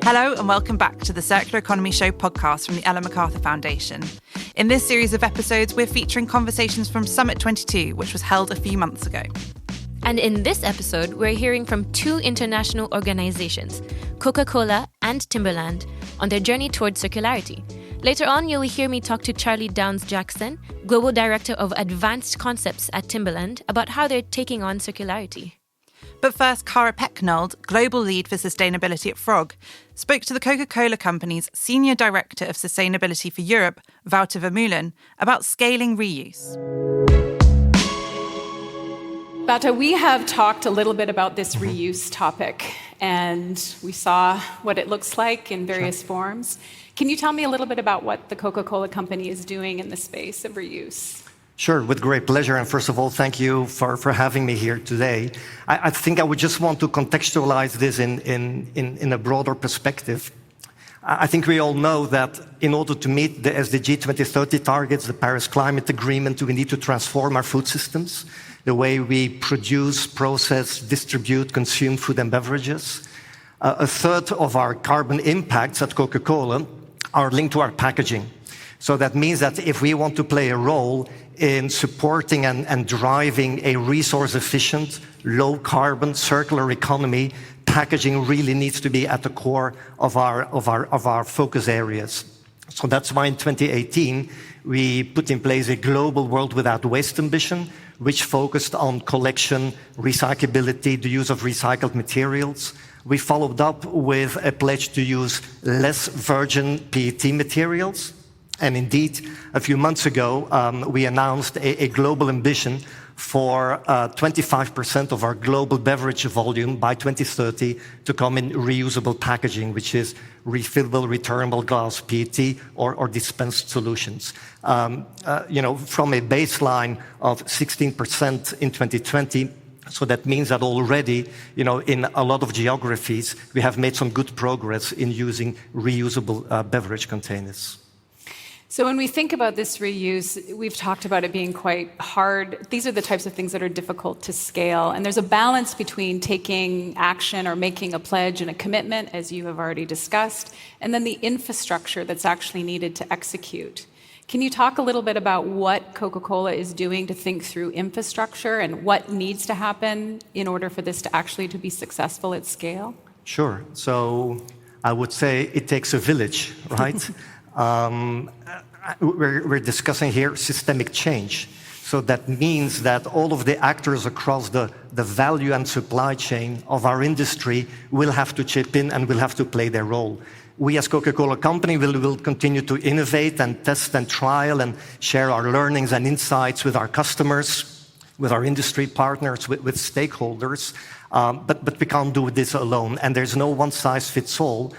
Hello and welcome back to the Circular Economy Show podcast from the MacArthur Foundation. In this series of episodes, we're featuring conversations from Summit 22, which was held a few months ago. And in this episode, we're hearing from two international organizations, Coca-Cola and Timberland, on their journey towards circularity. Later on, you'll hear me talk to Charlie Downs-Jackson, Global Director of Advanced Concepts at Timberland, about how they're taking on circularity. But first, Cara Pecknold, Global Lead for Sustainability at Frog, spoke to the Coca-Cola Company's Senior Director of Sustainability for Europe, Wouter Vermeulen, about scaling reuse. Wouter, we have talked a little bit about this reuse topic, and we saw what it looks like in various forms. Can you tell me a little bit about what the Coca-Cola Company is doing in the space of reuse? Sure, with great pleasure. And first of all, thank you for having me here today. I think I would just want to contextualize this in a broader perspective. I think we all know that in order to meet the SDG 2030 targets, the Paris Climate Agreement, we need to transform our food systems, the way we produce, process, distribute, consume food and beverages. A third of our carbon impacts at Coca-Cola are linked to our packaging. So that means that if we want to play a role in supporting and driving a resource-efficient, low-carbon, circular economy, packaging really needs to be at the core of our focus areas. So that's why in 2018, we put in place a global World Without Waste ambition, which focused on collection, recyclability, the use of recycled materials. We followed up with a pledge to use less virgin PET materials. And indeed, a few months ago, we announced a global ambition for 25% of our global beverage volume by 2030 to come in reusable packaging, which is refillable, returnable glass, PET, or dispensed solutions. From a baseline of 16% in 2020, so that means that already, in a lot of geographies, we have made some good progress in using reusable beverage containers. So when we think about this reuse, we've talked about it being quite hard. These are the types of things that are difficult to scale. And there's a balance between taking action or making a pledge and a commitment, as you have already discussed, and then the infrastructure that's actually needed to execute. Can you talk a little bit about what Coca-Cola is doing to think through infrastructure and what needs to happen in order for this to actually to be successful at scale? Sure. So I would say it takes a village, right? We're discussing here systemic change. So that means that all of the actors across the value and supply chain of our industry will have to chip in and will have to play their role. We as Coca-Cola Company will continue to innovate and test and trial and share our learnings and insights with our customers, with our industry partners, with stakeholders. But we can't do this alone. And there's no one-size-fits-all.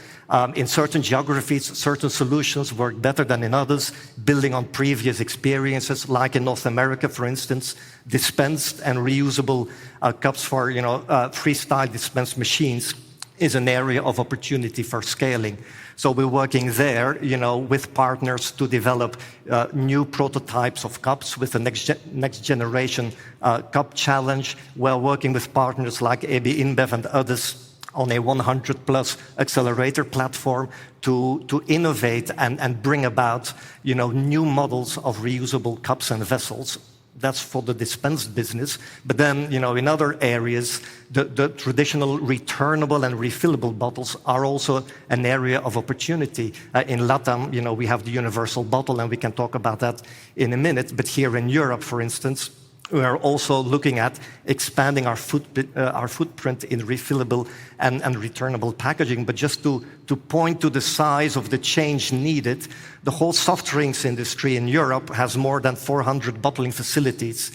In certain geographies, certain solutions work better than in others, building on previous experiences, like in North America, for instance, dispensed and reusable cups for freestyle dispensed machines is an area of opportunity for scaling. So we're working there, with partners to develop new prototypes of cups with the next generation cup challenge. We're working with partners like AB InBev and others on a 100-plus accelerator platform to innovate and bring about, new models of reusable cups and vessels. That's for the dispensed business. But then, in other areas, the traditional returnable and refillable bottles are also an area of opportunity. In LATAM, we have the universal bottle, and we can talk about that in a minute. But here in Europe, for instance, we are also looking at expanding our footprint in refillable and returnable packaging. But just to point to the size of the change needed, the whole soft drinks industry in Europe has more than 400 bottling facilities,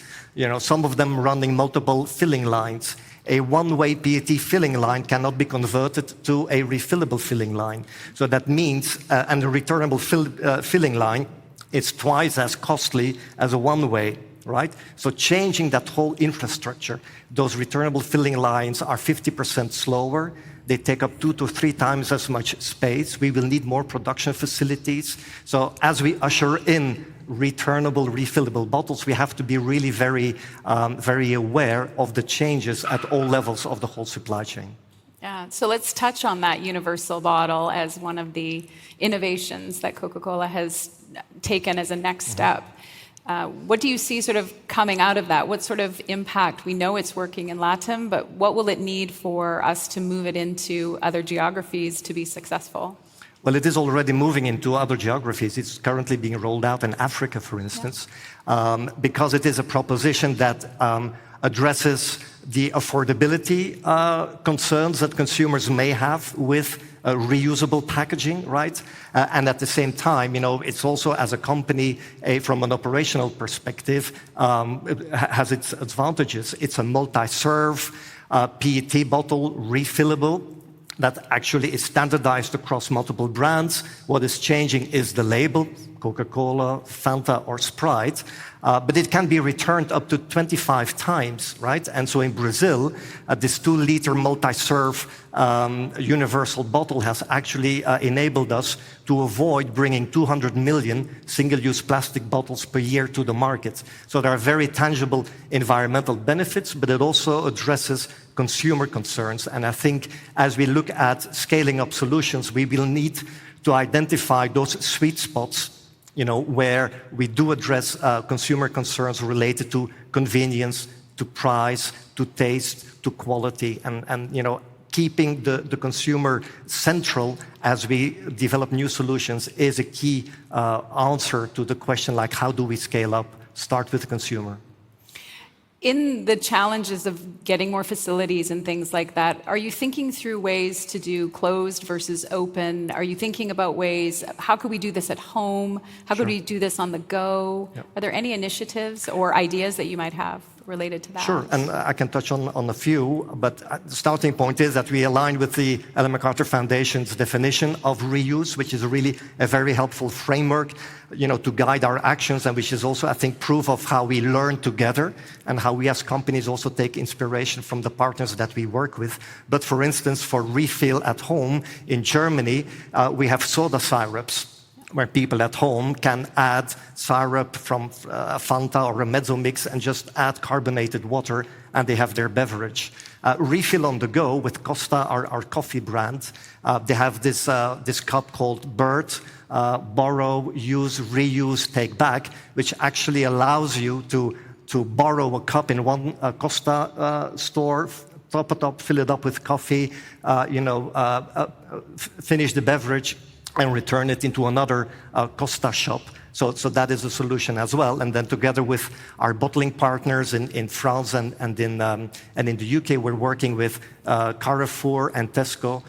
some of them running multiple filling lines. A one-way PET filling line cannot be converted to a refillable filling line. So that means, and a returnable filling line is twice as costly as a one-way. Right? So changing that whole infrastructure, those returnable filling lines are 50% slower. They take up 2 to 3 times as much space. We will need more production facilities. So as we usher in returnable, refillable bottles, we have to be really very aware of the changes at all levels of the whole supply chain. Yeah, so let's touch on that universal bottle as one of the innovations that Coca-Cola has taken as a next step. What do you see sort of coming out of that? What sort of impact? We know it's working in LATAM, but what will it need for us to move it into other geographies to be successful? Well, it is already moving into other geographies. It's currently being rolled out in Africa, for instance, because it is a proposition that addresses the affordability concerns that consumers may have with reusable packaging, right? And at the same time, it's also, as a company, from an operational perspective, it has its advantages. It's a multi-serve PET bottle, refillable, that actually is standardized across multiple brands. What is changing is the label, Coca-Cola, Fanta, or Sprite, but it can be returned up to 25 times, right? And so in Brazil, this 2-liter multi-serve universal bottle has actually enabled us to avoid bringing 200 million single-use plastic bottles per year to the market. So there are very tangible environmental benefits, but it also addresses consumer concerns. And I think as we look at scaling up solutions, we will need to identify those sweet spots, where we do address consumer concerns related to convenience, to price, to taste, to quality, and keeping the consumer central as we develop new solutions is a key answer to the question, like, how do we scale up? Start with the consumer. In the challenges of getting more facilities and things like that, are you thinking through ways to do closed versus open? Are you thinking about ways, how could we do this at home? How could we do this on the go? Yep. Are there any initiatives or ideas that you might have related to that? Sure, and I can touch on a few, but the starting point is that we align with the Ellen MacArthur Foundation's definition of reuse, which is really a very helpful framework, to guide our actions, and which is also, I think, proof of how we learn together and how we as companies also take inspiration from the partners that we work with. But for instance, for refill at home in Germany, we have soda syrups, where people at home can add syrup from Fanta or a mezzo mix and just add carbonated water, and they have their beverage. Refill on the go with Costa, our coffee brand. They have this cup called Bird, borrow, use, reuse, take back, which actually allows you to borrow a cup in one Costa store, top it up, fill it up with coffee, finish the beverage, and return it into another Costa shop. So that is a solution as well. And then together with our bottling partners in France and in the UK, we're working with Carrefour and Tesco,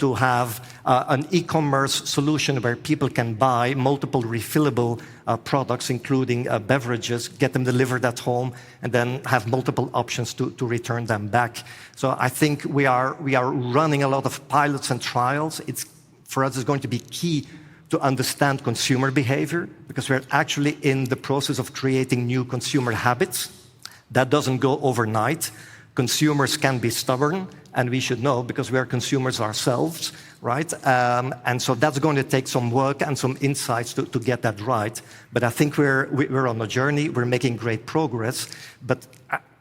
to have an e-commerce solution where people can buy multiple refillable products, including beverages, get them delivered at home, and then have multiple options to return them back. So I think we are running a lot of pilots and trials. For us, it's going to be key to understand consumer behavior, because we're actually in the process of creating new consumer habits. That doesn't go overnight. Consumers can be stubborn, and we should know, because we are consumers ourselves, right? And so that's going to take some work and some insights to get that right. But I think we're on a journey. We're making great progress. But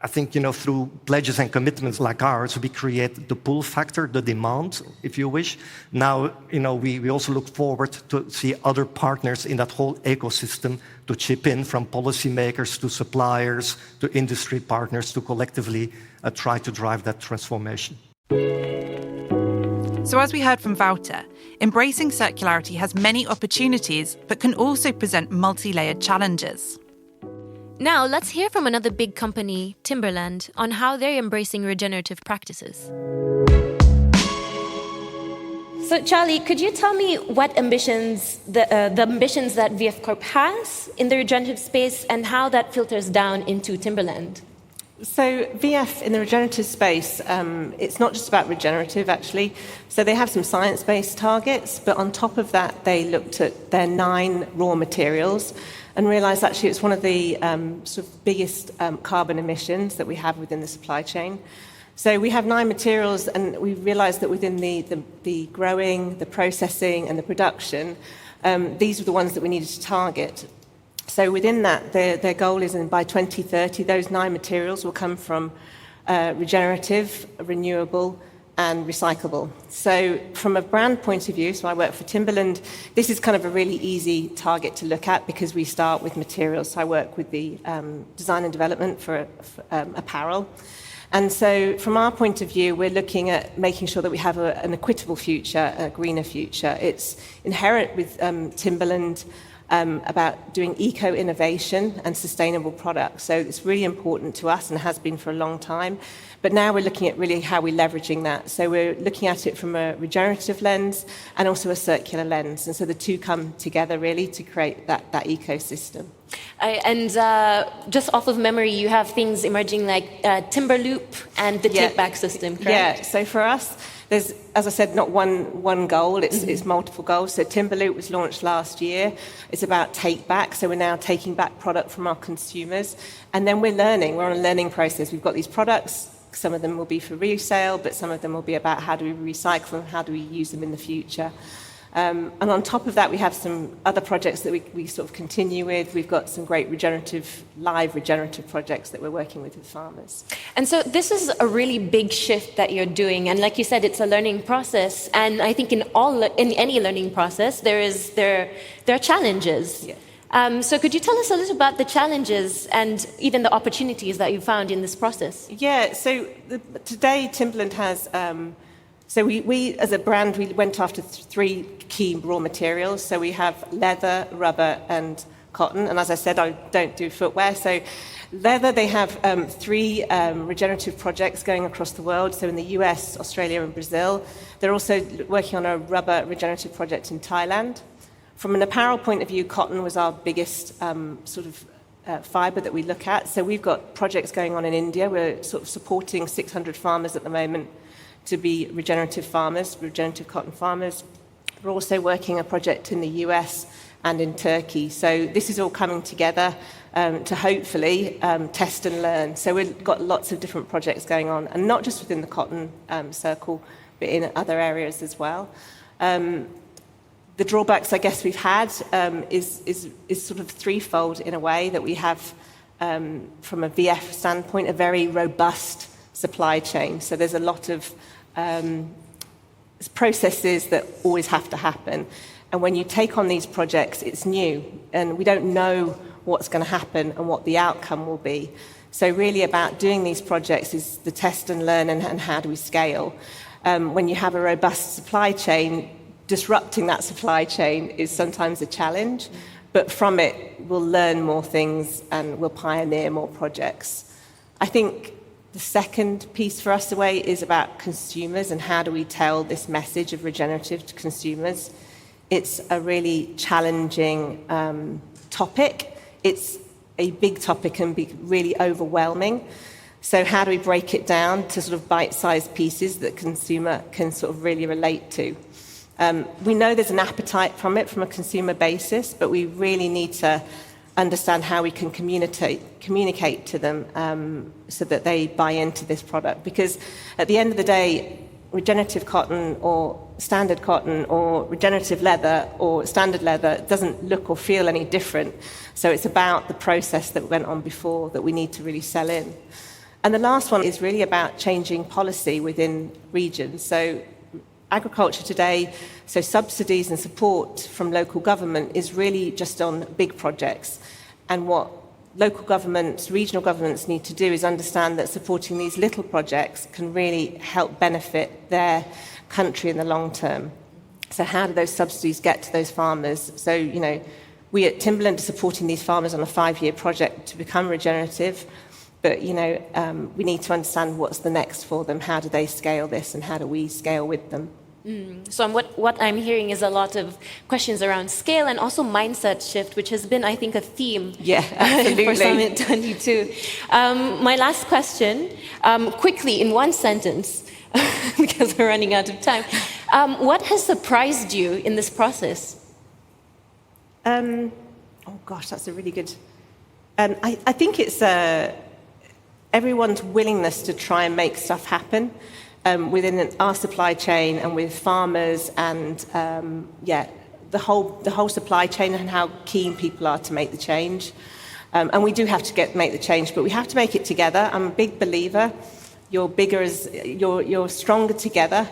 I think, through pledges and commitments like ours, we create the pull factor, the demand, if you wish. Now, we also look forward to see other partners in that whole ecosystem to chip in, from policymakers to suppliers to industry partners, to collectively try to drive that transformation. So as we heard from Wouter, embracing circularity has many opportunities, but can also present multi-layered challenges. Now, let's hear from another big company, Timberland, on how they're embracing regenerative practices. So, Charlie, could you tell me what ambitions, the ambitions that VF Corp has in the regenerative space, and how that filters down into Timberland? So VF in the regenerative space, it's not just about regenerative, actually. So they have some science-based targets, but on top of that, they looked at their 9 raw materials and realized actually it's one of the sort of biggest carbon emissions that we have within the supply chain. So we have 9 materials, and we realized that within the growing, the processing, and the production, these were the ones that we needed to target. So within that, their goal is, and by 2030, those 9 materials will come from regenerative, renewable, and recyclable. So from a brand point of view, so I work for Timberland, this is kind of a really easy target to look at because we start with materials. So I work with the design and development for apparel. And so from our point of view, we're looking at making sure that we have an equitable future, a greener future. It's inherent with Timberland about doing eco-innovation and sustainable products. So it's really important to us and has been for a long time. But now we're looking at really how we're leveraging that. So we're looking at it from a regenerative lens and also a circular lens. And so the two come together really to create that ecosystem. And just off of memory, you have things emerging like Timberloop and the take-back system, correct? Yeah, so for us, there's, as I said, not one goal, it's multiple goals. So Timberloop was launched last year. It's about take-back, so we're now taking back product from our consumers. And then we're on a learning process. We've got these products, some of them will be for resale, but some of them will be about how do we recycle them, how do we use them in the future. And on top of that, we have some other projects that we sort of continue with. We've got some great live regenerative projects that we're working with farmers. And so this is a really big shift that you're doing. And like you said, it's a learning process. And I think in any learning process, there are challenges. Yeah. So could you tell us a little about the challenges and even the opportunities that you found in this process? Yeah, so today Timberland has... So we, as a brand, we went after three key raw materials. So we have leather, rubber, and cotton. And as I said, I don't do footwear. So leather, they have three regenerative projects going across the world. So in the US, Australia, and Brazil. They're also working on a rubber regenerative project in Thailand. From an apparel point of view, cotton was our biggest fibre that we look at. So we've got projects going on in India. We're sort of supporting 600 farmers at the moment to be regenerative farmers, regenerative cotton farmers. We're also working a project in the US and in Turkey. So this is all coming together to hopefully test and learn. So we've got lots of different projects going on, and not just within the cotton circle, but in other areas as well. The drawbacks, I guess, we've had is sort of threefold in a way, that we have, from a VF standpoint, a very robust supply chain. So there's a lot of processes that always have to happen. And when you take on these projects, it's new, and we don't know what's going to happen and what the outcome will be. So really about doing these projects is the test and learn, and how do we scale. When you have a robust supply chain, disrupting that supply chain is sometimes a challenge, but from it we'll learn more things and we'll pioneer more projects. I think the second piece for us away is about consumers, and how do we tell this message of regenerative to consumers. It's a really challenging topic. It's a big topic and be really overwhelming. So how do we break it down to sort of bite-sized pieces that consumer can sort of really relate to? We know there's an appetite from it from a consumer basis, but we really need to understand how we can communicate to them so that they buy into this product. Because at the end of the day, regenerative cotton or standard cotton or regenerative leather or standard leather doesn't look or feel any different. So it's about the process that went on before that we need to really sell in. And the last one is really about changing policy within regions. So agriculture today, so subsidies and support from local government is really just on big projects. And what local governments, regional governments need to do is understand that supporting these little projects can really help benefit their country in the long term. So how do those subsidies get to those farmers? So, you know, we at Timberland are supporting these farmers on a 5-year project to become regenerative. But, you know, we need to understand what's the next for them. How do they scale this, and how do we scale with them? So what I'm hearing is a lot of questions around scale and also mindset shift, which has been, I think, a theme for Summit 22. My last question, quickly in one sentence, because we're running out of time. What has surprised you in this process? Oh, gosh, that's a really good... I think it's everyone's willingness to try and make stuff happen. Within our supply chain and with farmers and the whole supply chain, and how keen people are to make the change. And we do have to make the change, but we have to make it together. I'm a big believer you're bigger, you're stronger together.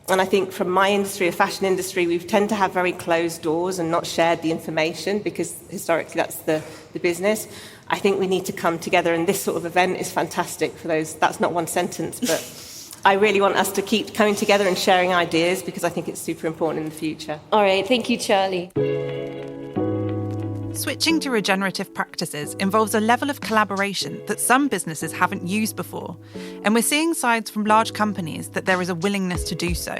And I think from my industry, a fashion industry, we tend to have very closed doors and not shared the information because historically that's the business. I think we need to come together, and this sort of event is fantastic for those. That's not one sentence, but I really want us to keep coming together and sharing ideas because I think it's super important in the future. All right, thank you, Charlie. Switching to regenerative practices involves a level of collaboration that some businesses haven't used before, and we're seeing signs from large companies that there is a willingness to do so.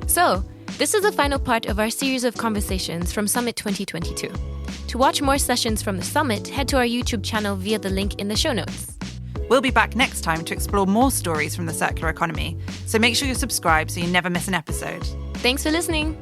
So, this is the final part of our series of conversations from Summit 2022. To watch more sessions from the Summit, head to our YouTube channel via the link in the show notes. We'll be back next time to explore more stories from the circular economy, so make sure you subscribe so you never miss an episode. Thanks for listening.